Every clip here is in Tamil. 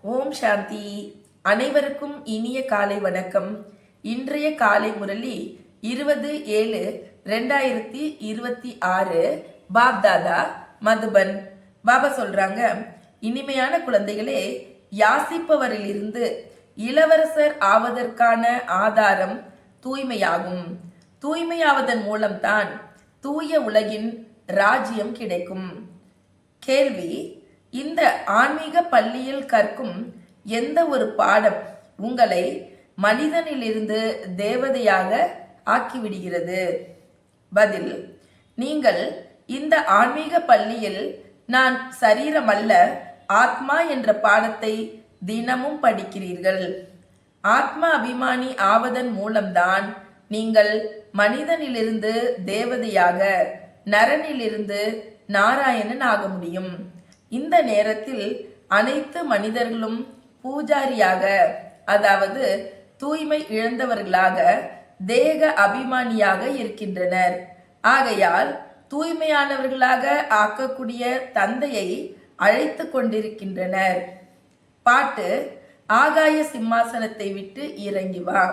ஓம் சாந்தி. அனைவருக்கும் இனிய காலை வணக்கம். இன்றைய காலை முரளி 20/7/2026 பாப்தாதா மதுபன். பாபா சொல்றாங்க, இனிமையான குழந்தைகளே, யாசிப்பவரிலிருந்து இளவரசர் ஆவதற்கான ஆதாரம் தூய்மையாகும். தூய்மையாவதன் மூலம்தான் தூய உலகின் ராஜ்யம் கிடைக்கும். கேள்வி: இந்த ஆன்மீக பள்ளியில் கற்கும் எந்த ஒரு பாடம் உங்களை மனிதனிலிருந்து தேவதையாக ஆக்கிவிடுகிறது? பதில்: நீங்கள் இந்த ஆன்மீக பள்ளியில் நான் சரீரம் அல்ல, ஆத்மா என்ற பாடத்தை தினமும் படிக்கிறீர்கள். ஆத்மா அபிமானி ஆவதன் மூலம்தான் நீங்கள் மனிதனிலிருந்து தேவதையாக, நரனிலிருந்து நாராயணன் ஆக முடியும். இந்த நேரத்தில் அனைத்து மனிதர்களும் பூஜாரியாக, அதாவது தூய்மை இழந்தவர்களாக, தேக அபிமானியாக இருக்கின்றனர். ஆகையால் தூய்மையானவர்களாக ஆக்கக்கூடிய தந்தையை அழைத்து கொண்டிருக்கின்றனர். பாட்டு: ஆகாய சிம்மாசனத்தை விட்டு இறங்கி வா.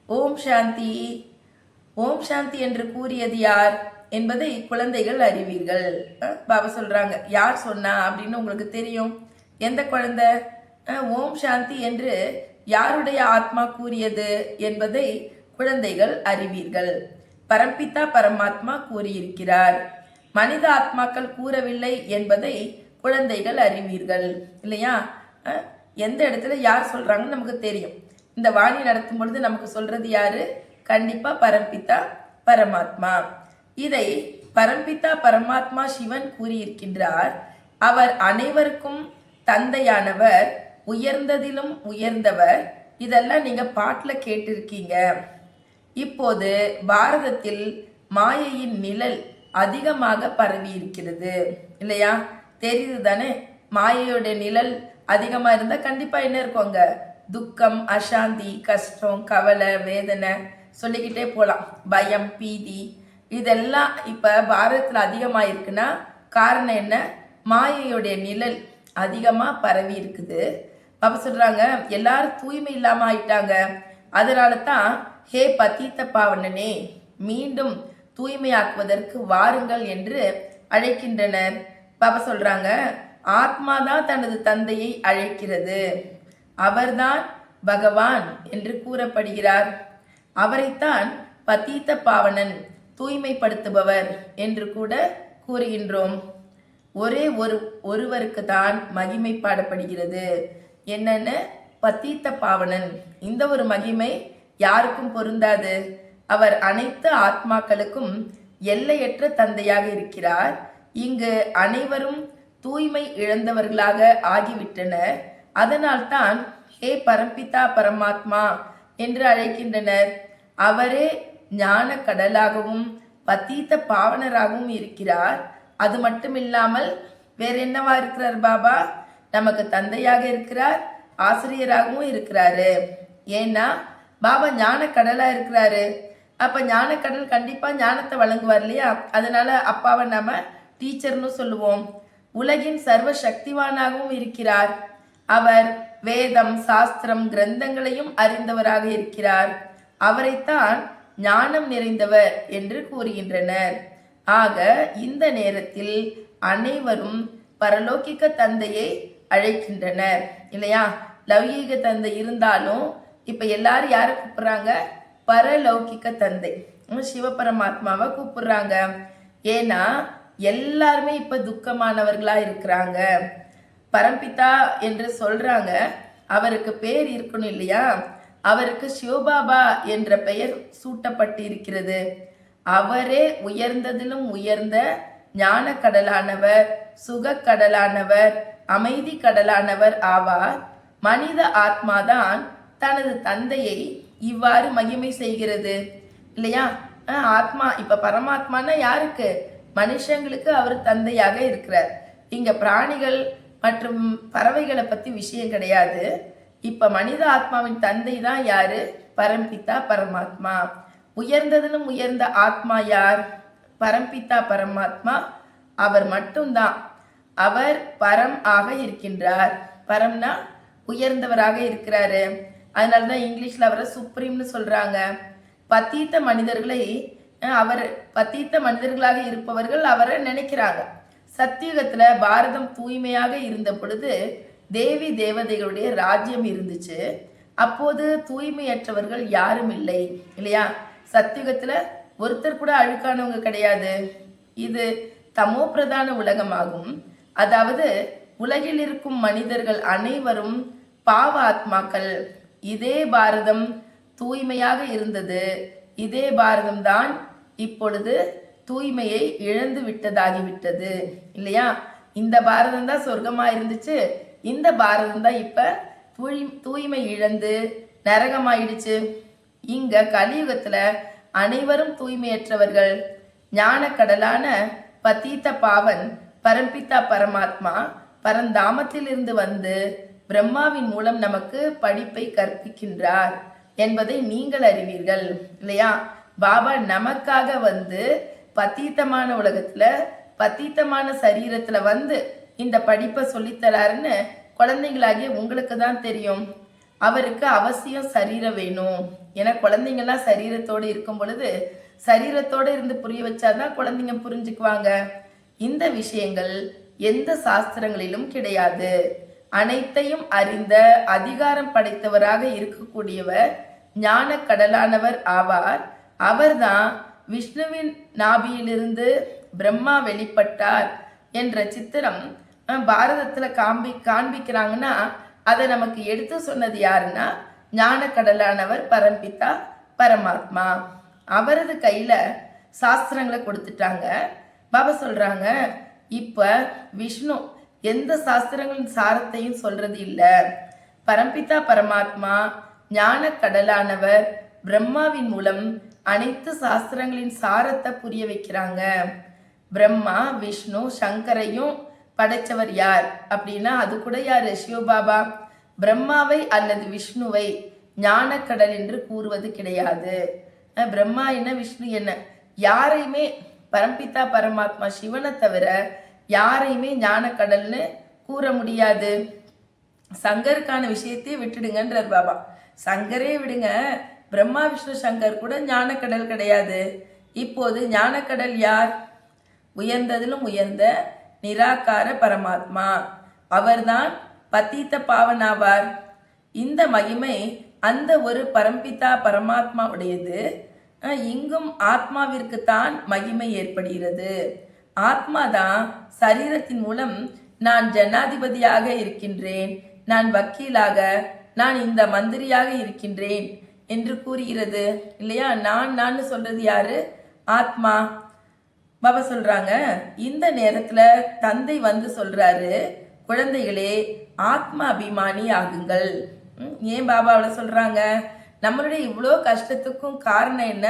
ஓம் சாந்தி. ஓம் சாந்தி என்று கூறியது யார் என்பதை குழந்தைகள் அறிவீர்கள். பாபா சொல்றாங்க, யார் சொன்னா அப்படின்னு உங்களுக்கு தெரியும். எந்த குழந்தை? ஓம் சாந்தி என்று யாருடைய ஆத்மா கூறியது என்பதை குழந்தைகள் அறிவீர்கள். பரம்பிதா பரமாத்மா கூறியிருக்கிறார். மனித ஆத்மாக்கள் கூறவில்லை என்பதை குழந்தைகள் அறிவீர்கள் இல்லையா? எந்த இடத்துல யார் சொல்றாங்கன்னு நமக்கு தெரியும். இந்த வாணி நடத்தும் பொழுது நமக்கு சொல்றது யாரு? கண்டிப்பா பரம்பிதா பரமாத்மா. இதை பரம்பிதா பரமாத்மா சிவன் கூறியிருக்கின்றார். அவர் அனைவருக்கும் தந்தையானவர், உயர்ந்ததிலும் உயர்ந்தவர். இதெல்லாம் நீங்க பாட்டுல கேட்டிருக்கீங்க. இப்போது பாரதத்தில் மாயையின் நிழல் அதிகமாக பரவி இருக்கிறது இல்லையா? தெரியுது தானே? மாயையோட நிழல் அதிகமா இருந்தா கண்டிப்பா என்ன இருக்குங்க? துக்கம், அசாந்தி, கஷ்டம், கவலை, வேதனை சொல்லிக்கிட்டே போலாம். பயம், பீதி, இதெல்லாம் இப்ப பாரதத்துல அதிகமா இருக்குன்னா காரணம் என்ன? மாயையோடைய நிழல் அதிகமா பரவி இருக்குது. பாபா சொல்றாங்க, எல்லாரும் தூய்மை இல்லாம ஆயிட்டாங்க. அதனால தான் ஹே பதீத்த பாவனனே, மீண்டும் தூய்மையாக்குவதற்கு வாருங்கள் என்று அழைக்கின்றனர். பாபா சொல்றாங்க, ஆத்மாதான் தனது தந்தையை அழைக்கிறது. அவர்தான் பகவான் என்று கூறப்படுகிறார். அவரைத்தான் பதீத்த பாவனன், தூய்மைப்படுத்துபவர் என்று கூட கூறுகின்றோம். ஒரே ஒருவருக்கு தான் மகிமை பாடப்படுகிறது. என்னன்னு? பதீத்த பாவனன். இந்த ஒரு மகிமை யாருக்கும் பொருந்தாது. அவர் அனைத்து ஆத்மாக்களுக்கும் எல்லையற்ற தந்தையாக இருக்கிறார். இங்கு அனைவரும் தூய்மை இழந்தவர்களாக ஆகிவிட்டனர். அதனால்தான் ஹே பரம்பிதா பரமாத்மா என்று அழைக்கின்றனர். அவரே ஞான கடலாகவும் பதீத்த பாவனராகவும் இருக்கிறார். அது மட்டும் இல்லாமல் வேற என்னவா இருக்கிறார் பாபா? நமக்கு தந்தையாக இருக்கிறார், ஆசிரியராகவும் இருக்கிறாரு. ஏன்னா பாபா ஞான கடலா இருக்கிறாரு. அப்ப ஞான கடல் கண்டிப்பா ஞானத்தை வழங்குவார் இல்லையா? அதனால அப்பாவை நாம டீச்சர்னு சொல்லுவோம். உலகின் சர்வ சக்திவானாகவும் இருக்கிறார். அவர் வேதம், சாஸ்திரம், கிரந்தங்களையும் அறிந்தவராக இருக்கிறார். அவரைத்தான் ஞானம் நிறைந்தவர் என்று கூறுகின்றனர். ஆக இந்த நேரத்தில் அனைவரும் பரலோகிக்க தந்தையை அழைக்கின்றனர் இல்லையா? லௌகீக தந்தை இருந்தாலும் இப்ப எல்லாரும் யாரை கூப்பிடுறாங்க? பரலௌகிக்க தந்தை சிவபரமாத்மாவை கூப்பிடுறாங்க. ஏன்னா எல்லாருமே இப்ப துக்கமானவர்களா இருக்கிறாங்க. பரம்பிதா என்று சொல்றாங்க. அவருக்கு பேர் இருக்கணும் இல்லையா? அவருக்கு சிவபாபா என்ற பெயர் சூட்டப்பட்டு இருக்கிறது. அவரே உயர்ந்ததிலும் உயர்ந்த ஞான கடலானவர், சுக கடலானவர், அமைதி கடலானவர் ஆவார். மனித ஆத்மாதான் தனது தந்தையை இவ்வாறு மகிமை செய்கிறது இல்லையா? ஆத்மா இப்ப பரமாத்மானா யாருக்கு? மனுஷங்களுக்கு அவர் தந்தையாக இருக்கிறார். இங்க பிராணிகள் மற்றும் பறவைகளை பத்தி விஷயம் கிடையாது. இப்ப மனித ஆத்மாவின் தந்தை தான் யாரு? பரம்பிதா பரமாத்மா. உயர்ந்ததிலும் உயர்ந்த ஆத்மா யார்? பரம்பிதா பரமாத்மா. அவர் மட்டும்தான். அவர் பரம் ஆக இருக்கின்றார். பரம்னா உயர்ந்தவராக இருக்கிறாரு. அதனாலதான் இங்கிலீஷ்ல அவரை சுப்ரீம்னு சொல்றாங்க. பத்தீத்த மனிதர்களை அவர் பத்தீத்த மனிதர்களாக இருப்பவர்கள் அவரை நினைக்கிறாங்க. சத்தியுகத்துல பாரதம் தூய்மையாக இருந்த பொழுது தேவி தேவதைகளுடைய ராஜ்யம் இருந்துச்சு. அப்போது தூய்மையற்றவர்கள் யாரும் இல்லை இல்லையா? சத்தியுகத்துல ஒருத்தர் கூட அழுக்கானவங்க கிடையாது. இது தமோ பிரதான உலகமாகும். அதாவது உலகில் இருக்கும் மனிதர்கள் அனைவரும் பாவ ஆத்மாக்கள். இதே பாரதம் தூய்மையாக இருந்தது. இதே பாரதம் தான் இப்பொழுது தூய்மையை இழந்து விட்டதாகிவிட்டது இல்லையா? இந்த பாரதம் தான் சொர்க்கமா இருந்துச்சு. இந்த பாரதம் தான் இப்ப தூய்மை இழந்து நரகமாயிடுச்சு. இங்க கலியுகத்துல அனைவரும் தூய்மையற்றவர்கள். ஞான கடலான பதீத்த பாவன் பரம்பிதா பரமாத்மா பரந்தாமத்தில் இருந்து வந்து பிரம்மாவின் மூலம் நமக்கு படிப்பை கற்பிக்கின்றார் என்பதை நீங்கள் அறிவீர்கள் இல்லையா? பாபா நமக்காக வந்து பத்தீத்தமான உலகத்துல பத்தீத்தமான சரீரத்துல வந்து இந்த படிப்பை சொல்லித்தராருன்னு குழந்தைங்களாகிய உங்களுக்கு தான் தெரியும். அவருக்கு அவசியம் சரீரம் வேணும். ஏன்னா குழந்தைங்கள்லாம் சரீரத்தோடு இருக்கும் பொழுது சரீரத்தோடு இருந்து புரிய வச்சாதான் குழந்தைங்க புரிஞ்சுக்குவாங்க. இந்த விஷயங்கள் எந்த சாஸ்திரங்களிலும் கிடையாது. அனைத்தையும் அறிந்த அதிகாரம் படைத்தவராக இருக்கக்கூடியவர் ஞான கடலானவர் ஆவார். அவர்தான் விஷ்ணுவின் நாபியிலிருந்து பிரம்மா வெளிப்பட்டார் என்ற சித்திரம் பாரதத்துல காண்பிக்கிறாங்கன்னா அதை நமக்கு எடுத்து சொன்னது யாருன்னா ஞான கடலானவர் பரம்பிதா பரமாத்மா. அவரது கையில சாஸ்திரங்களை கொடுத்துட்டாங்க. பாபா சொல்றாங்க, இப்ப விஷ்ணு எந்த சாஸ்திரங்களின் சாரத்தையும் சொல்றது இல்ல. பரம்பிதா பரமாத்மா ஞான கடலானவர் பிரம்மாவின் மூலம் அனைத்து சாஸ்திரங்களின் சாரத்தை புரிய வைக்கிறாங்க. பிரம்மா விஷ்ணு சங்கரையும் படைச்சவர் யார் அப்படின்னா அது கூட யாரு? சிவபாபா. பிரம்மாவை அல்லது விஷ்ணுவை ஞானக்கடல் என்று கூறுவது கிடையாது. பிரம்மா என்ன விஷ்ணு என்ன யாரையுமே பரம்பிதா பரமாத்மா சிவனை தவிர யாரையுமே ஞானக்கடல்னு கூற முடியாது. சங்கருக்கான விஷயத்தையே விட்டுடுங்கன்றார் பாபா. சங்கரே விடுங்க, பிரம்மா விஷ்ணு சங்கர் கூட ஞானக்கடல் கிடையாது. இப்போது ஞானக்கடல் யார்? உயர்ந்ததிலும் உயர்ந்த நிராகார பரமாத்மா. அவர்தான் பத்தீத்த பாவனாவார். இந்த மகிமை அந்த ஒரு பரம்பிதா பரமாத்மா உடையது. இங்கும் ஆத்மாவிற்கு தான் மகிமை ஏற்படுகிறது. ஆத்மாதான் சரீரத்தின் மூலம் நான் ஜனாதிபதியாக இருக்கின்றேன், நான் வக்கீலாக, நான் இந்த மந்திரியாக இருக்கின்றேன் என்று கூறுகிறது இல்லையா? நான் சொல்றது யாரு? ஆத்மா. பாபா சொல்றாங்க, இந்த நேரத்துல தந்தை வந்து சொல்றாரு, குழந்தைகளே ஆத்மா அபிமானி ஆகுங்கள். ஏன் பாபா அவ்வளவு சொல்றாங்க? நம்மளுடைய இவ்வளோ கஷ்டத்துக்கும் காரணம் என்ன?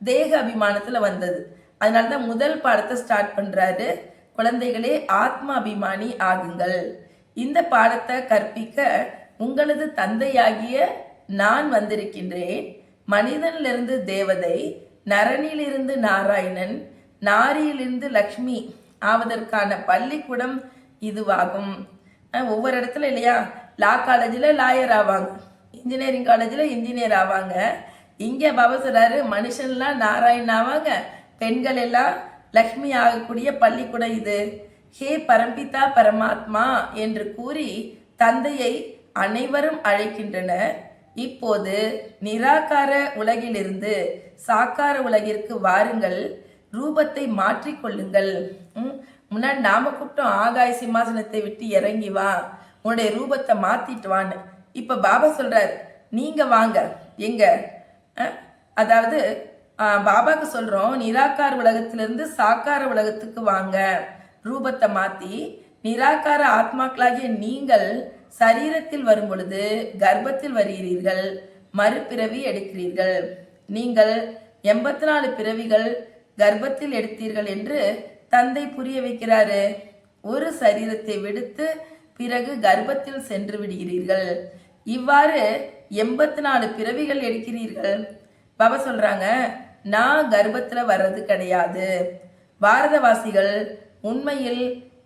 தேக அபிமானத்துல வந்தது. அதனாலதான் முதல் பாடத்தை ஸ்டார்ட் பண்றாரு. குழந்தைகளே, ஆத்ம அபிமானி ஆகுங்கள். இந்த பாடத்தை கற்பிக்க உங்களது தந்தையாகிய நான் வந்திருக்கின்றேன். மனிதனிலிருந்து தேவதை, நரனிலிருந்து நாராயணன், நாரியிலிருந்து லக்ஷ்மி ஆவதற்கான பள்ளிக்கூடம் இதுவாகும். ஒவ்வொரு இடத்துல இல்லையா, லா காலேஜில் லாயர் ஆவாங்க, இன்ஜினியரிங் காலேஜில் இன்ஜினியர் ஆவாங்க. இங்கே பாபா சொல்றாரு, மனுஷன்லாம் நாராயண் ஆவாங்க, பெண்கள் எல்லாம் லக்ஷ்மி ஆகக்கூடிய பள்ளிக்கூடம் இது. ஹே பரம்பிதா பரமாத்மா என்று கூறி தந்தையை அனைவரும் அழைக்கின்றனர். இப்போது நிராகார உலகிலிருந்து சாக்கார உலகிற்கு வாருங்கள், ரூபத்தை மாற்றிக்கொள்ளுங்கள். முன்னாடி நாம கூப்பிட்டோம், ஆகாய சிம்மாசனத்தை விட்டு இறங்கி வா, உன்னுடைய ரூபத்தை மாத்திட்டு வான்னு. இப்ப பாபா சொல்றாரு, நீங்க வாங்க. எங்க? அதாவது பாபாக்கு சொல்றோம், நிராகார உலகத்திலிருந்து சாக்கார உலகத்துக்கு வாங்க, ரூபத்தை மாத்தி. நிராகார ஆத்மாக்களாகிய நீங்கள் சரீரத்தில் வரும் பொழுது கர்ப்பத்தில் வருகிறீர்கள், மறுபிறவி எடுக்கிறீர்கள். நீங்கள் 84 பிறவிகள் கர்ப்பத்தில் எடுத்தீர்கள் என்று தந்தை புரிய வைக்கிறாரு. ஒரு சரீரத்தை விடுத்து பிறகு கர்ப்பத்தில் சென்று விடுகிறீர்கள். இவ்வாறு 84 பிறவிகள் எடுக்கிறீர்கள். பாபா சொல்றாங்க, நான் கர்ப்பத்துல வர்றது கிடையாது. பாரதவாசிகள் உண்மையில்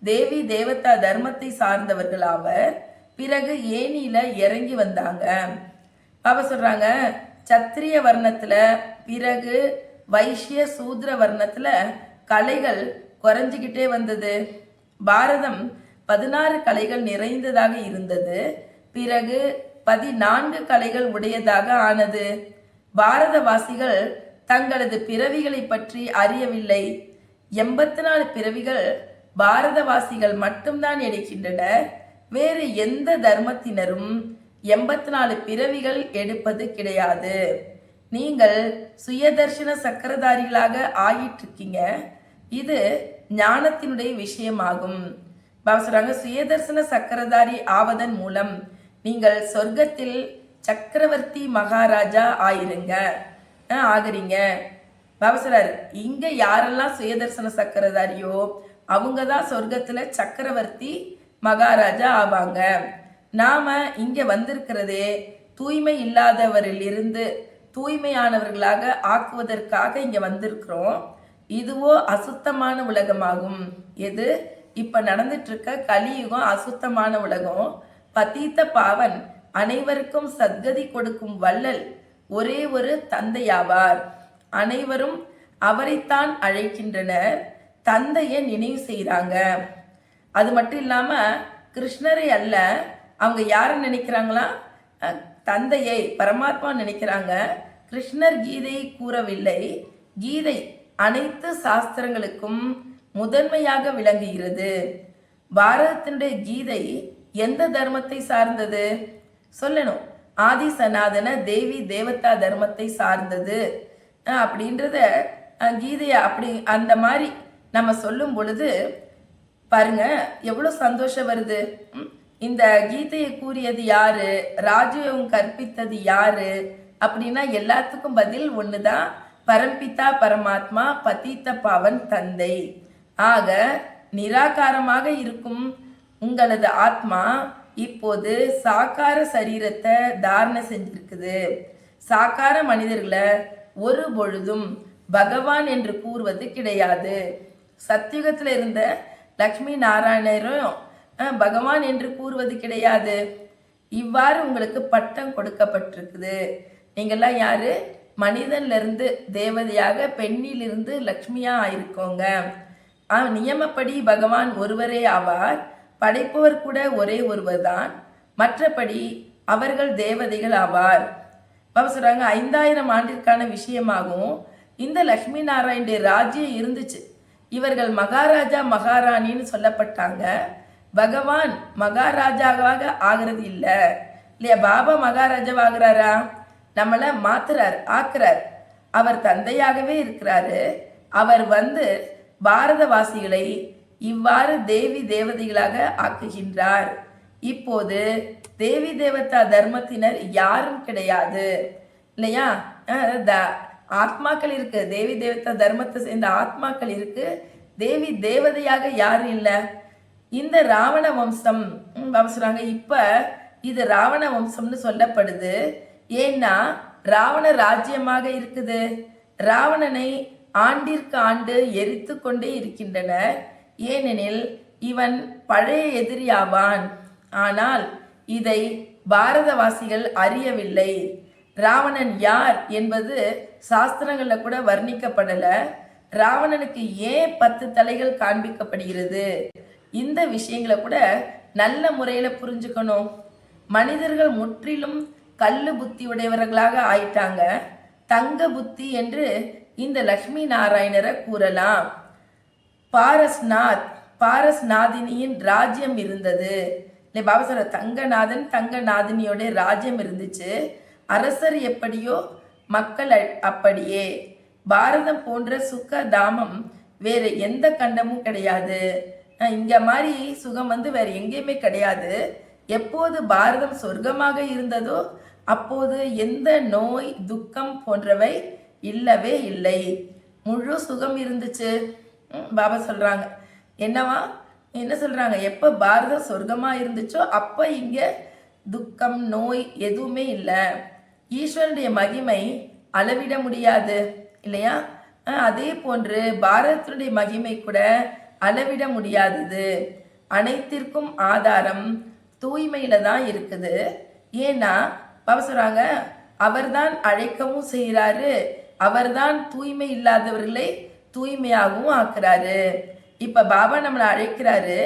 தேவி தேவதா தர்மத்தை சார்ந்தவர்கள் ஆவர். பிறகு ஏனியில இறங்கி வந்தாங்க. பாபா சொல்றாங்க, சத்திரிய வர்ணத்துல பிறகு வைஷ்ய சூத்ர வர்ணத்துல கலைகள் குறைஞ்சிக்கிட்டே வந்தது. பாரதம் 16 கலைகள் நிறைந்ததாக இருந்தது, பிறகு 14 கலைகள் உடையதாக ஆனது. பாரதவாசிகள் தங்களது பிறவிகளை பற்றி அறியவில்லை. 84 பிறவிகள் பாரதவாசிகள் மட்டும்தான் எடுக்கின்றனர். வேறு எந்த தர்மத்தினரும் 84 பிறவிகள் எடுப்பது கிடையாது. நீங்கள் சுயதர்ஷன சக்கரதாரிகளாக ஆகிட்டு இருக்கீங்க. இது ஞானத்தினுடைய விஷயமாகும். பாபா சொல்றாங்க, சுயதர்சன சக்கரதாரி ஆவதன் மூலம் நீங்கள் சொர்க்கத்தில் சக்கரவர்த்தி மகாராஜா ஆகுறீங்க. பாபா சொல்றாரு, இங்க யாரெல்லாம் சுயதர்சன சக்கரதாரியோ அவங்க தான் சொர்க்கத்துல சக்கரவர்த்தி மகாராஜா ஆவாங்க. நாம இங்க வந்திருக்கிறதே தூய்மை இல்லாதவரிலிருந்து தூய்மையானவர்களாக ஆக்குவதற்காக இங்க வந்திருக்கிறோம். இதுவோ அசுத்தமான உலகமாகும். எது இப்ப நடந்துட்டு இருக்க கலியுகம் அசுத்தமான உலகம். பதீத்த பாவன் அனைவருக்கும் சத்கதி கொடுக்கும் வள்ளல் ஒரே ஒரு தந்தையாவார். அனைவரும் அவரைத்தான் அழைக்கின்றனர், தந்தையை நினைவு செய்கிறாங்க. அது மட்டும் இல்லாம கிருஷ்ணரை அல்ல, அவங்க யாரை நினைக்கிறாங்களா? தந்தையை பரமாத்மா நினைக்கிறாங்க. கிருஷ்ணர் கீதையை கூறவில்லை. கீதை அனைத்து சாஸ்திரங்களுக்கும் முதன்மையாக விளங்குகிறது. பாரதத்தினுடைய கீதை எந்த தர்மத்தை சார்ந்தது சொல்லணும்? ஆதி சனாதன தேவி தேவதா தர்மத்தை சார்ந்தது அப்படின்றத கீதைய அப்படி அந்த மாதிரி நம்ம சொல்லும் பொழுது பாருங்க எவ்வளவு சந்தோஷம் வருது. இந்த கீதையை கூறியது யாரு, ராஜயோகம் கற்பித்தது யாரு அப்படின்னா எல்லாத்துக்கும் பதில் ஒண்ணுதான், பரம்பிதா பரமாத்மா பதீத்த பாவன் தந்தை. ஆக நிராகாரமாக இருக்கும் உங்களது ஆத்மா இப்போது சாக்கார சரீரத்தை தாரணை செஞ்சிருக்குது. சாக்கார மனிதர்களை ஒரு பொழுதும் பகவான் என்று கூறுவது கிடையாது. சத்தியுகத்தில் இருந்த லக்ஷ்மி நாராயணரும் பகவான் என்று கூறுவது கிடையாது. இவ்வாறு உங்களுக்கு பட்டம் கொடுக்கப்பட்டிருக்குது. நீங்கள்லாம் யாரு? மனிதன்ல இருந்து தேவதையாக, பெண்ணிலிருந்து லக்ஷ்மியா ஆயிருக்கோங்க. நியமப்படி பகவான் ஒருவரே ஆவார். படைப்பவர் கூட ஒரே ஒருவர் தான். மற்றபடி அவர்கள் தேவதைகள் ஆவார். சொல்றாங்க 5000 ஆண்டிற்கான விஷயமாகவும் இந்த லக்ஷ்மி நாராயண ராஜ்யம் இருந்துச்சு. இவர்கள் மகாராஜா மகாராணின்னு சொல்லப்பட்டாங்க. பகவான் மகாராஜாவாக ஆகிறது இல்லை இல்லையா? பாபா மகாராஜாவாகிறாரா? நம்மளை மாத்துறார், ஆக்குறார். அவர் தந்தையாகவே இருக்கிறாரு. அவர் வந்து பாரதவாசிகளை இவ்வாறு தேவி தேவதைகளாக ஆக்குகின்றார். இப்போது தேவி தேவதா தர்மத்தினர் யாரும் கிடையாது இல்லையா? ஆத்மாக்கள் இருக்கு, தேவி தேவதா தர்மத்தை சேர்ந்த ஆத்மாக்கள் இருக்கு, தேவி தேவதையாக யாரும் இல்லை. இந்த ராவண வம்சம் சொல்றாங்க. இப்ப இது ராவண வம்சம்னு சொல்லப்படுது. ஏன்னா ராவண ராஜ்யமாக இருக்குது. ராவணனை ஆண்டிற்கு ஆண்டு எரித்து கொண்டே இருக்கின்றனர். ஏனெனில் இவன் பழைய எதிரியாவான். ஆனால் இதை பாரதவாசிகள் அறியவில்லை. ராவணன் யார் என்பது சாஸ்திரங்கள்ல கூட வர்ணிக்கப்படல. ராவணனுக்கு ஏன் 10 தலைகள் காண்பிக்கப்படுகிறது, இந்த விஷயங்களை கூட நல்ல முறையில புரிஞ்சுக்கணும். மனிதர்கள் முற்றிலும் கல்லு புத்தி உடையவர்களாக ஆயிட்டாங்க. தங்க புத்தி என்று இந்த லக்ஷ்மி நாராயணரை கூறலாம். பாரஸ்நாதினியின் ராஜ்யம் இருந்தது. இல்லை பாபா சொல்ற, தங்கநாதன் தங்கநாதினியோட ராஜ்யம் இருந்துச்சு. அரசர் எப்படியோ மக்கள் அப்படியே. பாரதம் போன்ற சுக தாமம் வேற எந்த கண்டமும் கிடையாது. இங்க மாதிரி சுகம் வேற எங்கேயுமே கிடையாது. எப்போது பாரதம் சொர்க்கமாக இருந்ததோ அப்போது எந்த நோய் துக்கம் போன்றவை இல்லவே இல்லை. முழு சுகம் இருந்துச்சு. பாபா சொல்றாங்க என்னவா, என்ன சொல்றாங்க, எப்ப பாரதம் சொர்க்கமா இருந்துச்சோ அப்ப இங்க துக்கம் நோய் எதுவுமே இல்லை. ஈஸ்வரனுடைய மகிமை அளவிட முடியாது இல்லையா? அதே போன்று பாரதத்தினுடைய மகிமை கூட அளவிட முடியாதது. அனைத்திற்கும் ஆதாரம் தூய்மையில தான் இருக்குது. ஏன்னா பாபா சொல்றாங்க, அவர்தான் அழைக்கவும் செய்கிறாரு, அவர்தான் தூய்மை இல்லாதவர்களை தூய்மையாகவும் ஆக்குறாரு. இப்ப பாபா நம்மளை அழைக்கிறாரு.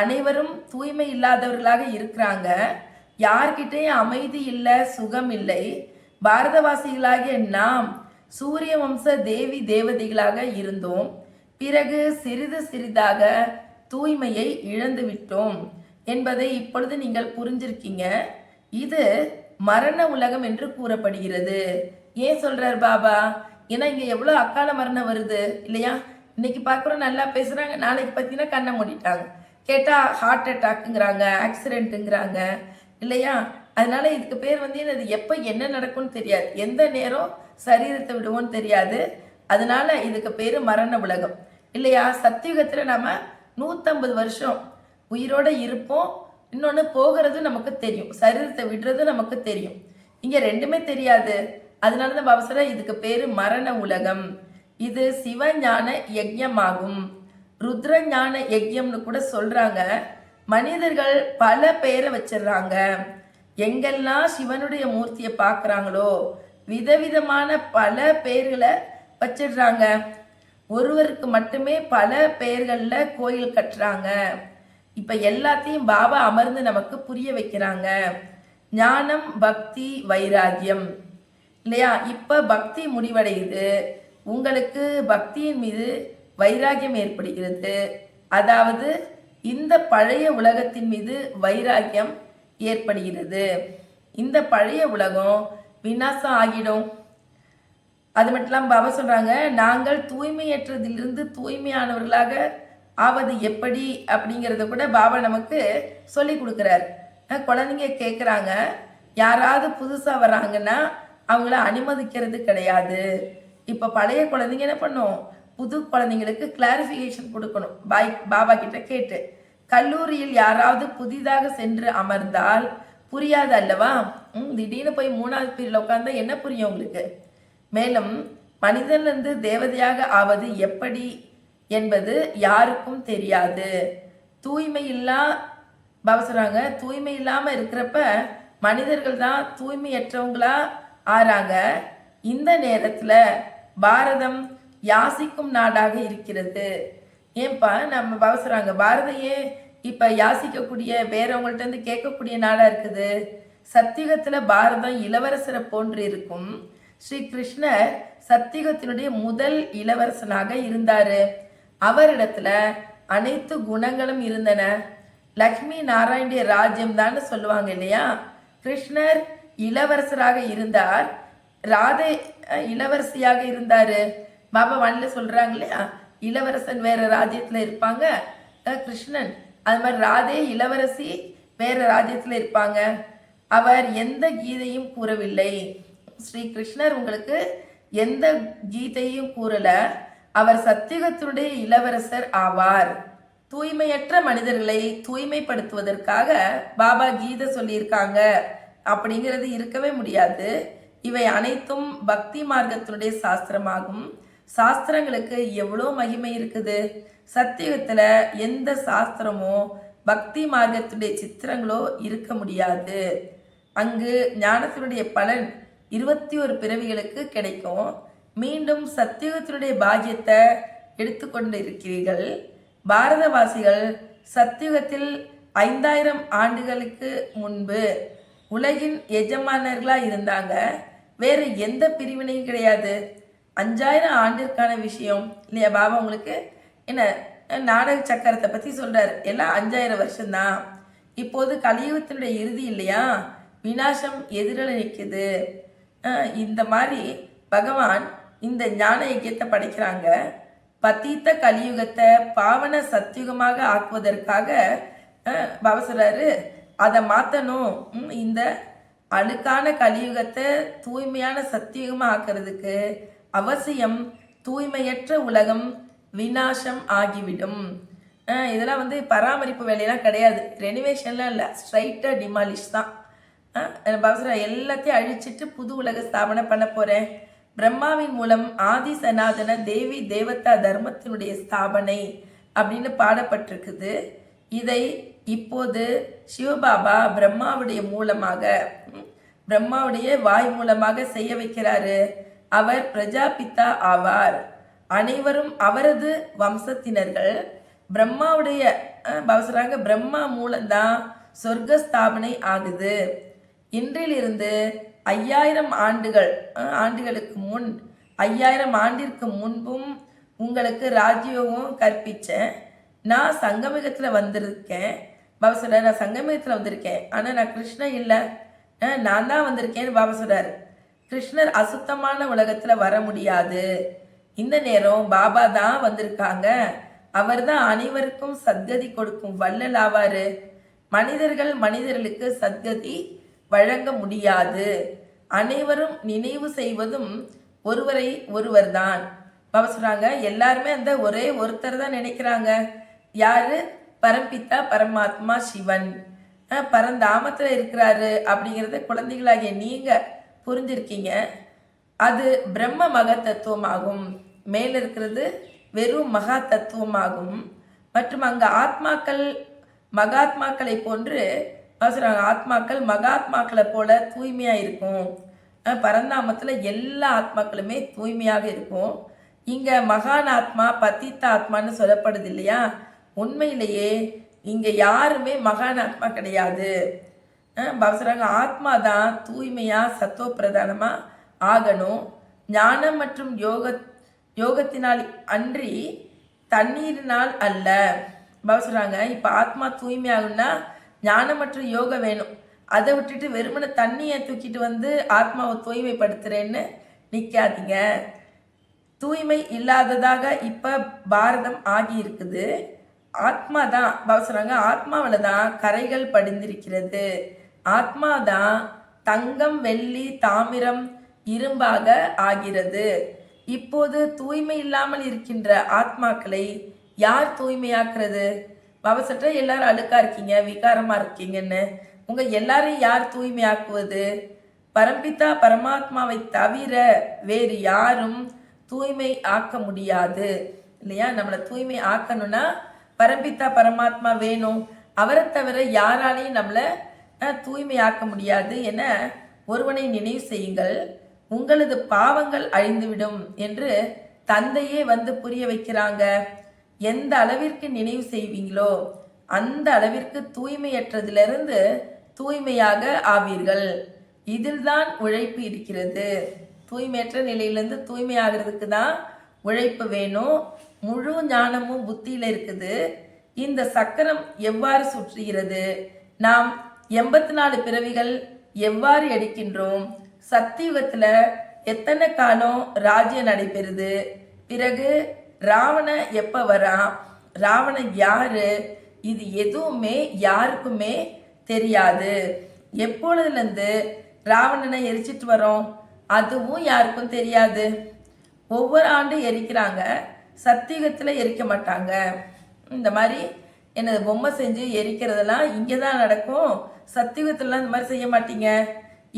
அனைவரும் தூய்மை இல்லாதவர்களாக இருக்கிறாங்க. யார்கிட்டையும் அமைதி இல்லை, சுகம் இல்லை. பாரதவாசிகளாகிய நாம் சூரிய வம்ச தேவி தேவதைகளாக இருந்தோம். பிறகு சிறிது சிறிதாக தூய்மையை இழந்து விட்டோம் என்பதை இப்பொழுது நீங்கள் புரிஞ்சிருக்கீங்க. இது மரண உலகம் என்று கூறப்படுகிறது. ஏன் சொல்றார் பாபா? ஏன்னா இங்க எவ்வளவு அக்கால மரணம் வருது இல்லையா? இன்னைக்கு பார்க்குறோம், நல்லா பேசுறாங்க, நாளைக்கு பார்த்தீங்கன்னா கண்ணை மூடிட்டாங்க. கேட்டா ஹார்ட் அட்டாக்குங்கிறாங்க, ஆக்சிடென்ட்டுங்கிறாங்க இல்லையா? அதனால இதுக்கு பேர் என்னது, எப்போ என்ன நடக்கும்னு தெரியாது, எந்த நேரம் சரீரத்தை விடுவோன்னு தெரியாது. அதனால இதுக்கு பேர் மரண உலகம் இல்லையா? சத்தியுகத்தில் நம்ம 150 வருஷம் உயிரோட இருப்போம். இன்னொன்று போகிறது நமக்கு தெரியும், சரீரத்தை விடுறது நமக்கு தெரியும். இங்க ரெண்டுமே தெரியாது. அதனால தான் பாபா சொல்ற, இதுக்கு பேரு மரண உலகம். இது சிவஞான யஜ்யமாகும், ருத்ர ஞான யஜ்யம்னு கூட சொல்றாங்க. மனிதர்கள் பல பெயரை வச்சிடுறாங்க. எங்கெல்லாம் சிவனுடைய மூர்த்தியை பார்க்குறாங்களோ விதவிதமான பல பெயர்களை வச்சிடுறாங்க. ஒருவருக்கு மட்டுமே பல பெயர்கள்ல கோயில் கட்டுறாங்க. இப்ப எல்லாத்தையும் பாபா அமர்ந்து நமக்கு புரிய வைக்கிறாங்க. ஞானம், பக்தி, வைராகியம் இல்லையா? இப்ப பக்தி முடிவடையுது. உங்களுக்கு பக்தியின் மீது வைராகியம் ஏற்படுகிறது. அதாவது இந்த பழைய உலகத்தின் மீது வைராகியம் ஏற்படுகிறது. இந்த பழைய உலகம் விநாசம் ஆகிடும். அது மட்டும் இல்லாமல் பாபா சொல்றாங்க, நாங்கள் தூய்மையற்றதிலிருந்து தூய்மையானவர்களாக ஆவது எப்படி அப்படிங்கிறத கூட பாபா நமக்கு சொல்லி கொடுக்குறாரு. குழந்தைங்க கேட்குறாங்க, யாராவது புதுசாக வர்றாங்கன்னா அவங்கள அனுமதிக்கிறது கிடையாது. இப்போ பழைய குழந்தைங்க என்ன பண்ணும், புது குழந்தைங்களுக்கு கிளாரிஃபிகேஷன் கொடுக்கணும் பாபா கிட்ட கேட்டு. கல்லூரியில் யாராவது புதிதாக சென்று அமர்ந்தால் புரியாது அல்லவா? திடீர்னு போய் 3வது பீரியட்ல உட்கார்ந்தா என்ன புரியும் உங்களுக்கு? மேலும் மனிதனிலிருந்து தேவதையாக ஆவது எப்படி என்பது யாருக்கும் தெரியாது. தூய்மை பாபா சொல்றாங்க, தூய்மை இல்லாம இருக்கிறப்ப மனிதர்கள் தான் தூய்மையற்றவங்களா ஆறாங்க. இந்த நேரத்துல பாரதம் யாசிக்கும் நாடாக இருக்கிறது. ஏன்பா நம்ம பாபா சொல்றாங்க, பாரதம் ஏன் இப்ப யாசிக்கக்கூடிய வேறவங்கள்ட்ட இருந்து கேட்கக்கூடிய நாடா இருக்குது? சத்தியுகத்துல பாரதம் இளவரசரை போன்று இருக்கும். ஸ்ரீ கிருஷ்ணர் சத்தியுகத்தினுடைய முதல் இளவரசனாக இருந்தாரு. அவரிடத்துல அனைத்து குணங்களும் இருந்தன. லக்ஷ்மி நாராயணுடைய ராஜ்யம் தான் சொல்லுவாங்க இல்லையா? கிருஷ்ணர் இளவரசராக இருந்தார், ராதை இளவரசியாக இருந்தாரு. பாபா வாணில சொல்றாங்க இல்லையா, இளவரசன் வேற ராஜ்யத்துல இருப்பாங்க, கிருஷ்ணன் அது மாதிரி ராதே இளவரசி வேற ராஜ்யத்துல இருப்பாங்க. அவர் எந்த கீதையும் கூறவில்லை. ஸ்ரீ கிருஷ்ணர் உங்களுக்கு எந்த கீதையும் கூறல. அவர் சத்தியுகத்தினுடைய இளவரசர் ஆவார். தூய்மையற்ற மனிதர்களை தூய்மைப்படுத்துவதற்காக பாபா கீதை சொல்லியிருக்காங்க அப்படிங்கிறது இருக்கவே முடியாது. இவை அனைத்தும் பக்தி மார்க்கத்தினுடைய சாஸ்திரமாகும். சாஸ்திரங்களுக்கு எவ்வளோ மகிமை இருக்குது. சத்தியுகத்துல எந்த சாஸ்திரமோ பக்தி மார்க்கத்துடைய சித்திரங்களோ இருக்க முடியாது. அங்கு ஞானத்தினுடைய பலன் 21 பிறவிகளுக்கு கிடைக்கும். மீண்டும் சத்தியுகத்தினுடைய பாக்கியத்தை எடுத்துக்கொண்டு இருக்கிறீர்கள். பாரதவாசிகள் சத்தியுகத்தில் 5000 ஆண்டுகளுக்கு முன்பு உலகின் எஜமானர்களா இருந்தாங்க. வேற எந்த பிரிவினையும் கிடையாது. 5000 ஆண்டிற்கான விஷயம் இல்லையா? பாபா உங்களுக்கு என்ன நாடக சக்கரத்தை பத்தி சொல்றாரு. எல்லாம் 5000 வருஷம்தான். இப்போது கலியுகத்தினுடைய இறுதி இல்லையா? விநாசம் எதிரில நிற்குது. இந்த மாதிரி பகவான் இந்த ஞான யஜ்யத்தை படைக்கிறாங்க. பத்தீத்த கலியுகத்தை பாவன சத்தியுகமாக ஆக்குவதற்காக பாபா சொல்றாரு, அதை மாற்றணும். இந்த அழுக்கான கலியுகத்தை தூய்மையான சத்தியுகமாக ஆக்கிறதுக்கு அவசியம் தூய்மையற்ற உலகம் விநாசம் ஆகிவிடும். இதெல்லாம் பராமரிப்பு வேலையெல்லாம் கிடையாது, ரெனிவேஷன்லாம் இல்லை, ஸ்ட்ரைட்டாக டிமாலிஷ் தான். பாபா எல்லாத்தையும் அழிச்சிட்டு புது உலக ஸ்தாபனை பண்ண போகிறேன். பிரம்மாவின் மூலம் ஆதி சனாதன தேவி தேவதா தர்மத்தினுடைய ஸ்தாபனை அப்படின்னு பாடப்பட்டிருக்குது. இதை இப்போது சிவபாபா பிரம்மாவுடைய மூலமாக, பிரம்மாவுடைய வாய் மூலமாக செய்ய வைக்கிறாரு. அவர் பிரஜாபிதா ஆவார். அனைவரும் அவரது வம்சத்தினர்கள். பிரம்மாவுடைய சொல்றாங்க, பிரம்மா மூலம்தான் சொர்க்க ஸ்தாபனை ஆகுது. இன்றிலிருந்து 5000 ஆண்டுகளுக்கு முன் 5000 ஆண்டிற்கு முன்பும் உங்களுக்கு ராஜ்யோகம் கற்பிச்சேன். நான் சங்கமிகத்தில் வந்திருக்கேன். பாபா சொல்றாரு, நான் சங்கமிகத்தில் வந்திருக்கேன், ஆனால் நான் கிருஷ்ணன் இல்லை, நான் தான் வந்திருக்கேன்னு பாபா சொல்றாரு. கிருஷ்ணர் அசுத்தமான உலகத்தில் வர முடியாது. இந்த நேரம் பாபா தான் வந்திருக்காங்க. அவர் தான் அனைவருக்கும் சத்கதி கொடுக்கும் வள்ளல் ஆவாரு. மனிதர்களுக்கு சத்கதி வழங்க முடியாது. அனைவரும் நினைவு செய்வதும் ஒருவரை ஒருவர் தான். பாபா சொல்றாங்க, எல்லாருமே அந்த ஒரே ஒருத்தர் தான் நினைக்கிறாங்க. யாரு? பரம்பித்தா பரமாத்மா சிவன் பரந்தாமத்துல இருக்கிறாரு அப்படிங்கிறத குழந்தைகளாகிய நீங்க புரிஞ்சிருக்கீங்க. அது பிரம்ம மக தத்துவமாகும். மேல இருக்கிறது வெறும் மகா தத்துவமாகும். மற்றும் அங்க ஆத்மாக்கள் மகாத்மாக்களை போன்று ஆத்மாக்கள் மகாத்மாக்களை போல தூய்மையா இருக்கும். பரந்தாமத்துல எல்லா ஆத்மாக்களுமே தூய்மையாக இருக்கும். இங்க மகான் ஆத்மா பத்தித்த ஆத்மான்னு சொல்லப்படுது இல்லையா? உண்மையிலேயே இங்க யாருமே மகான் ஆத்மா கிடையாது. சொல்றாங்க, ஆத்மா தான் தூய்மையா சத்தோ பிரதானமா ஆகணும். ஞானம் மற்றும் யோகத்தினால் அன்றி தண்ணீரினால் அல்ல. சொல்றாங்க, இப்ப ஆத்மா தூய்மையாகும்னா ஞானம் மற்றும் யோகம் வேணும். அதை விட்டுட்டு வெறுமனை தண்ணியை தூக்கிட்டு ஆத்மாவை தூய்மைப்படுத்துறேன்னு நிற்காதீங்க. தூய்மை இல்லாததாக இப்ப பாரதம் ஆகி இருக்குது. ஆத்மா தான் சொல்றாங்க, ஆத்மாவில தான் கரைகள் படிந்திருக்கிறது. ஆத்மா தான் தங்கம் வெள்ளி தாமிரம் இரும்பாக ஆகிறது. இப்போது தூய்மை இல்லாமல் இருக்கின்ற ஆத்மாக்களை யார் தூய்மையாக்குறது? பவசற்ற எல்லாரும் அழுக்கா இருக்கீங்க, விகாரமா இருக்கீங்கன்னு உங்க எல்லாரையும் யார் தூய்மையாக்குவது? பரம்பிதா பரமாத்மாவை தவிர வேறு யாரும் தூய்மை ஆக்க முடியாது இல்லையா? நம்மளை தூய்மை ஆக்கணும்னா பரம்பிதா பரமாத்மா வேணும். அவரை தவிர யாராலையும் நம்மளை தூய்மை ஆக்க முடியாது என ஒருவனை நினைவு செய்யுங்கள், உங்களது பாவங்கள் அழிந்துவிடும் என்று தந்தையே புரிய வைக்கிறாங்க. எந்த அளவிற்கு நினைவு செய்வீங்களோ அந்த அளவிற்கு தூய்மையற்றதிலிருந்து தூய்மையாக ஆவீர்கள். இதில் தான் உழைப்பு இருக்கிறது. தூய்மையற்ற நிலையிலிருந்து தூய்மை ஆகிறதுக்கு தான் உழைப்பு வேணும். முழு ஞானமும் புத்தியில இருக்குது. இந்த சக்கரம் எவ்வாறு சுற்றுகிறது? நாம் 84 பிறவிகள் எவ்வாறு எடுக்கின்றோம்? சத்தியுகத்துல எத்தனை காலம் ராஜ்யம் நடைபெறுது? பிறகு ராவணன் எப்ப வரான்? ராவணன் யாரு? இது எதுவுமே யாருக்குமே தெரியாது. எப்பொழுதுலேருந்து ராவணனை எரிச்சிட்டு வரோம் அதுவும் யாருக்கும் தெரியாது. ஒவ்வொரு ஆண்டு எரிக்கிறாங்க. சத்தியுகத்தில் எரிக்க மாட்டாங்க. இந்த மாதிரி என்னது பொம்மை செஞ்சு எரிக்கிறதெல்லாம் இங்கே தான் நடக்கும். சத்தியுகத்திலலாம் இந்த மாதிரி செய்ய மாட்டீங்க.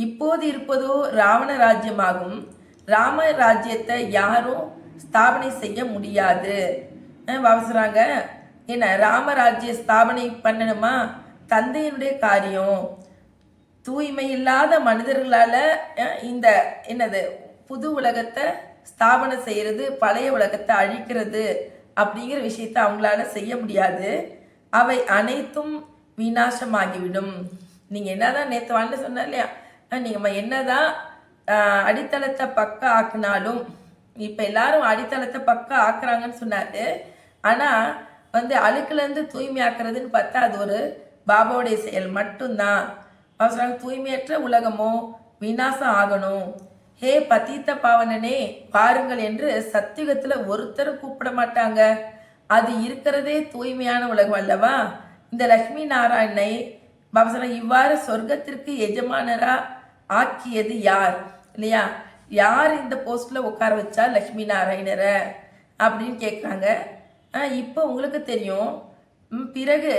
இப்போது இருப்பதோ ராவண ராஜ்யமாகும். ராம ராஜ்யத்தை யாரும் ஸ்தாபனை செய்ய முடியாது. அவசராங்க என்ன ராமராஜ்ய ஸ்தாபனை பண்ணணுமா? தந்தையினுடைய காரியம். தூய்மை இல்லாத மனிதர்களால் இந்த என்னது புது உலகத்தை ஸ்தாபனை செய்கிறது, பழைய உலகத்தை அழிக்கிறது அப்படிங்கிற விஷயத்தை அவங்களால செய்ய முடியாது. அவை அனைத்தும் விநாசமாகிவிடும். நீங்கள் என்னதான் நேற்று வாழ்ந்து சொன்ன இல்லையா, நீங்கள் என்னதான் அடித்தளத்தை பக்கம் ஆக்குனாலும், இப்போ எல்லாரும் அடித்தளத்தை பக்கம் ஆக்குறாங்கன்னு சொன்னாரு. ஆனால் அழுக்குலேருந்து தூய்மையாக்குறதுன்னு பார்த்தா அது ஒரு பாபாவுடைய செயல் மட்டும்தான். அவசரம் தூய்மையற்ற உலகமோ விநாசம் ஆகணும். ஹே பதீத்த பாவனனே பாருங்கள் என்று சத்தியுகத்தில் ஒருத்தரும் கூப்பிட மாட்டாங்க. அது இருக்கிறதே தூய்மையான உலகம் அல்லவா? இந்த லக்ஷ்மி நாராயணனை அவசரம் இவ்வாறு சொர்க்கத்திற்கு எஜமானரா ஆக்கியது யார் இல்லையா? யார் இந்த போஸ்ட்ல உட்கார வச்சா லக்ஷ்மி நாராயணரை அப்படின்னு கேட்குறாங்க. இப்போ உங்களுக்கு தெரியும். பிறகு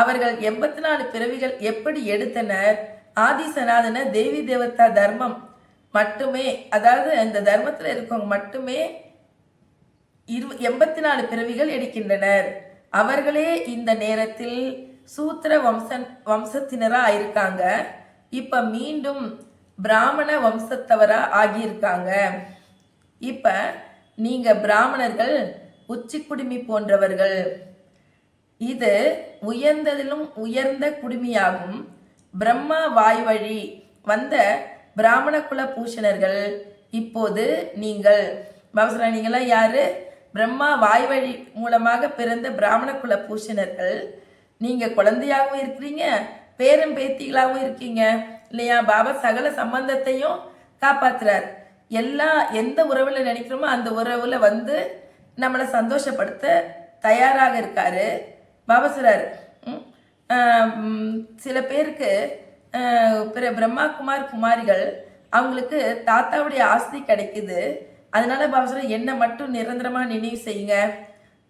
அவர்கள் 84 பிறவிகள் எப்படி எடுத்தனர்? ஆதி சனாதன தேவி தேவதா தர்மம் மட்டுமே, அதாவது அந்த தர்மத்தில் இருக்கவங்க மட்டுமே 84 பிறவிகள் எடுக்கின்றனர். அவர்களே இந்த நேரத்தில் சூத்திர வம்சத்தினரா ஆயிருக்காங்க. இப்ப மீண்டும் பிராமண வம்சத்தவரா ஆகியிருக்காங்க. இப்ப நீங்க பிராமணர்கள் உச்சி குடுமி போன்றவர்கள். இது உயர்ந்ததிலும் உயர்ந்த குடுமியாகும். பிரம்மா வாய் வழி வந்த பிராமண குல பூஷணர்கள். இப்போது நீங்கள் நீங்களாம் யாரு? பிரம்மா வாய் வழி மூலமாக பிறந்த பிராமண குல பூஷணர்கள். நீங்க குழந்தையாகவும் இருக்கிறீங்க, பேரம் பேத்திகளாகவும் இருக்கீங்க இல்லையா? பாபா சகல சம்பந்தத்தையும் காப்பாத்துறார். எந்த உறவுல நினைக்கிறோமோ அந்த உறவுல நம்மளை சந்தோஷப்படுத்த தயாராக இருக்காரு. பாபா சொல்றாரு, சில பேருக்கு பிரம்மா குமார் குமாரிகள் அவங்களுக்கு தாத்தாவுடைய ஆஸ்தி கிடைக்குது. அதனால பாபா சொல்ற என்னை மட்டும் நிரந்தரமா நினைவு செய்யுங்க,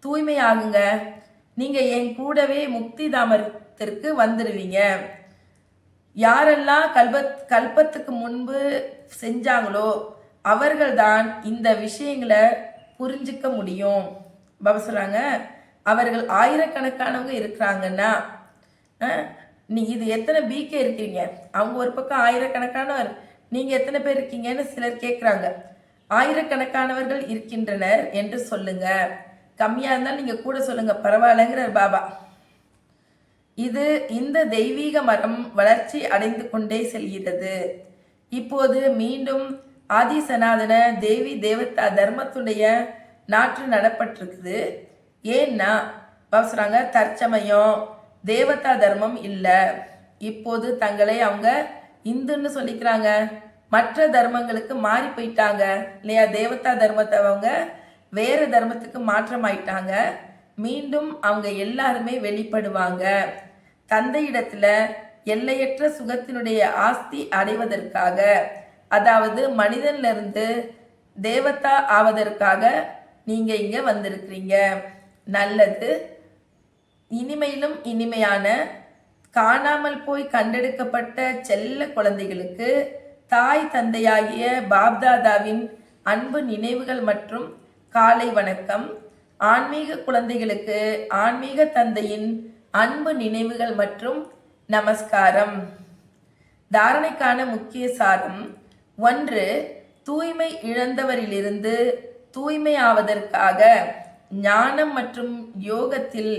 தூய்மை ஆகுங்க, நீங்க என் கூடவே முக்தி தாமத்திற்கு வந்துடுவீங்க. யாரெல்லாம் கல்பத்துக்கு முன்பு செஞ்சாங்களோ அவர்கள்தான் இந்த விஷயங்களை புரிஞ்சிக்க முடியும். பாபா சொல்றாங்க, அவர்கள் ஆயிரக்கணக்கானவங்க இருக்கிறாங்கன்னா இது எத்தனை பிகே இருக்கீங்க? அவங்க ஒரு பக்கம் ஆயிரக்கணக்கானவர், நீங்க எத்தனை பேர் இருக்கீங்கன்னு சிலர் கேட்குறாங்க. ஆயிரக்கணக்கானவர்கள் இருக்கின்றனர் என்று சொல்லுங்க. கம்மியா இருந்தாலும் நீங்க கூட சொல்லுங்க, பரவாயில்லைங்கிறார் பாபா. இந்த தெய்வீக மரம் வளர்ச்சி அடைந்து கொண்டே செல்கிறது. இப்போது மீண்டும் ஆதி சனாதன தேவி தேவதா தர்மத்துடைய நாற்று நடப்பட்டிருக்குது. ஏன்னா சொல்றாங்க, தற்சமயம் தேவதா தர்மம் இல்லை. இப்போது தங்களை அவங்க இந்துன்னு சொல்லிக்கிறாங்க. மற்ற தர்மங்களுக்கு மாறி போயிட்டாங்க இல்லையா? தேவதா தர்மத்தை அவங்க வேற தர்மத்துக்கு மாற்றமாயிட்டாங்க. மீண்டும் அவங்க எல்லாருமே வெளிப்படுவாங்க. தந்தையிடத்துல எல்லையற்ற சுகத்தினுடைய ஆஸ்தி அடைவதற்காக, அதாவது மனிதன்ல இருந்து தேவதா ஆவதற்காக நீங்க இங்க வந்திருக்கிறீங்க. நல்லது. இனிமையிலும் இனிமையான காணாமல் போய் கண்டெடுக்கப்பட்ட செல்ல குழந்தைகளுக்கு தாய் தந்தையாகிய பாப்தாதாவின் அன்பு நினைவுகள் மற்றும் காலை வணக்கம். ஆன்மீக குழந்தைகளுக்கு ஆன்மீக தந்தையின் அன்பு நினைவுகள் மற்றும் நமஸ்காரம். தாரணைக்கான முக்கிய சாரம்: 1. தூய்மை இழந்தவரிலிருந்து தூய்மையாவதற்காக ஞானம் மற்றும் யோகத்தில்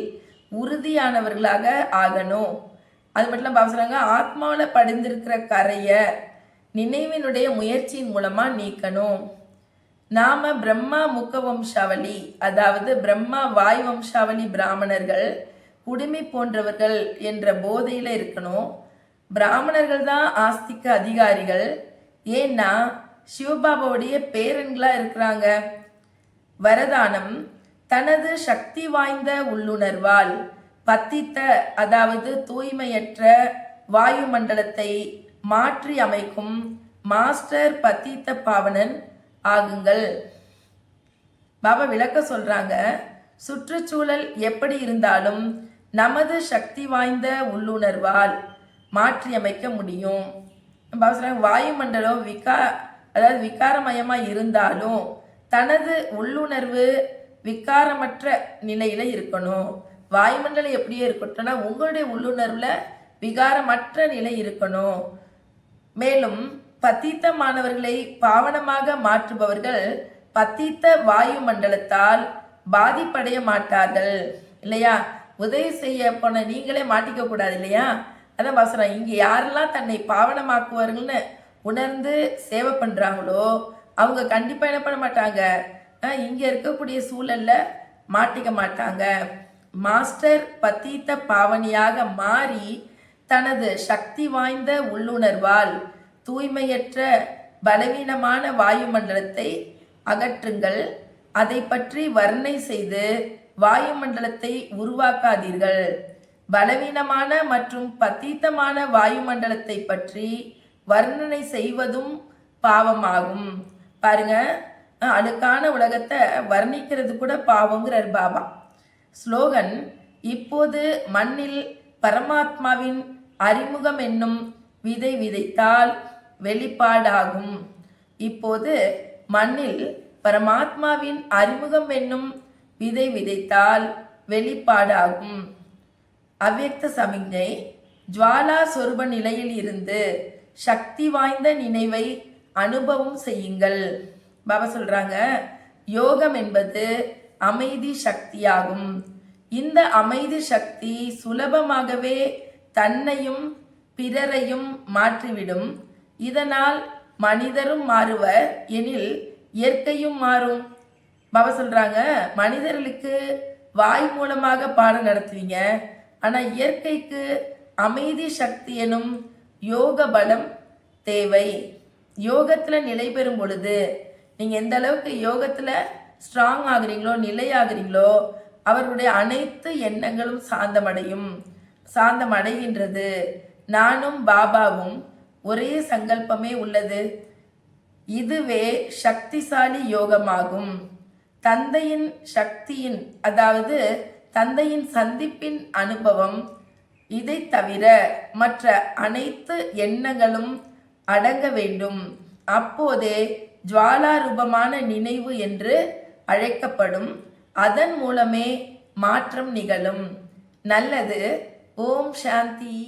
உறுதியானவர்களாக ஆகணும். அது மட்டும் இல்லாமல் சொல்றாங்க, ஆத்மாவில் படிந்திருக்கிற கரையை நினைவினுடைய முயற்சியின் மூலமா நீக்கணும். நாம பிரம்மா முக வம்சாவளி, அதாவது பிரம்மா வாய் வம்சாவளி பிராமணர்கள், குடுமி போன்றவர்கள் என்ற போதையில இருக்கணும். பிராமணர்கள் தான் ஆஸ்திக்கு அதிகாரிகள். ஏன்னா சிவபாபாவுடைய பேரன்களா இருக்கிறாங்க. வரதானம்: தனது சக்தி வாய்ந்த உள்ளுணர்வால் பத்தித்த, அதாவது தூய்மையற்ற வாயுமண்டலத்தை மாற்றி அமைக்கும் மாஸ்டர் பத்தித்த பாவனன் ஆகுங்கள். பாபா விளக்க சொல்றாங்க, சுற்றுச்சூழல் எப்படி இருந்தாலும் நமது சக்தி வாய்ந்த உள்ளுணர்வால் மாற்றியமைக்க முடியும். பாபா சொல்றாங்க, வாயுமண்டலம் அதாவது விகாரமயமா இருந்தாலும் தனது உள்ளுணர்வு விகாரமற்ற நிலையில இருக்கணும். வாயுமண்டலம் எப்படியே இருக்கட்டும்னா உங்களுடைய உள்ளுணர்வுல விகாரமற்ற நிலை இருக்கணும். மேலும் பத்தீத்தமானவர்களை பாவனமாக மாற்றுபவர்கள் பத்தீத்த வாயு மண்டலத்தால் பாதிப்படைய மாட்டார்கள் இல்லையா? உதவி செய்ய போன நீங்களே மாட்டிக்க கூடாது இல்லையா? அதான் வசனம், இங்க யாரெல்லாம் தன்னை பாவனமாக்குவார்கள்னு உணர்ந்து சேவை பண்றாங்களோ அவங்க கண்டிப்பா என்ன பண்ண மாட்டாங்க, இங்க இருக்கக்கூடிய சூழல்ல மாட்டிக்க மாட்டாங்க. மாஸ்டர் பத்தீத்த பாவனியாக மாறி தனது சக்தி வாய்ந்த உள்ளுணர்வால் தூய்மையற்ற பலவீனமான வாயுமண்டலத்தை அகற்றுங்கள். அதை பற்றி வர்ணனை செய்து வாயுமண்டலத்தை உருவாக்காதீர்கள். பலவீனமான மற்றும் பத்தீத்தமான வாயுமண்டலத்தை பற்றி வர்ணனை செய்வதும் பாவமாகும். பாருங்க, அழுக்கான உலகத்தை வர்ணிக்கிறது கூட பாவங்கிறார் பாபா. ஸ்லோகன், இப்போது மண்ணில் பரமாத்மாவின் அறிமுகம் என்னும் விதை விதைத்தால் வெளிப்பாடாகும். இப்போது மண்ணில் பரமாத்மாவின் அறிமுகம் என்னும் விதை விதைத்தால் வெளிப்பாடாகும். அவ்யக்த சமிக்ஞை, ஜுவாலா சொரூப நிலையில் இருந்து சக்தி வாய்ந்த நினைவை அனுபவம் செய்யுங்கள். பாபா சொல்றாங்க, யோகம் என்பது அமைதி சக்தியாகும். இந்த அமைதி சக்தி சுலபமாகவே தன்னையும் பிறரையும் மாற்றிவிடும். இதனால் மனிதரும் மாறுவர் எனில் இயற்கையும் மாறும். பாபா சொல்றாங்க, மனிதர்களுக்கு வாய் மூலமாக பாடம் நடத்துவீங்க, ஆனா இயற்கைக்கு அமைதி சக்தி எனும் யோக பலம் தேவை. யோகத்துல நிலை பெறும் பொழுது நீங்க எந்த அளவுக்கு யோகத்துல ஸ்ட்ராங் ஆகுறீங்களோ, நிலையாகிறீங்களோ, அவர்களுடைய அனைத்து எண்ணங்களும் சாந்தமடைகின்றது. நானும் பாபாவும் ஒரே சங்கல்பமே உள்ளது. இதுவே சக்திசாலி யோகமாகும். தந்தையின் சக்தியின் அதாவது தந்தையின் சந்திப்பின் அனுபவம், இதை தவிர மற்ற அனைத்து எண்ணங்களும் அடங்க வேண்டும். அப்போதே ஜுவாலா ரூபமான நினைவு என்று அழைக்கப்படும். அதன் மூலமே மாற்றம் நிகழும். நல்லது. ஓம் சாந்தி.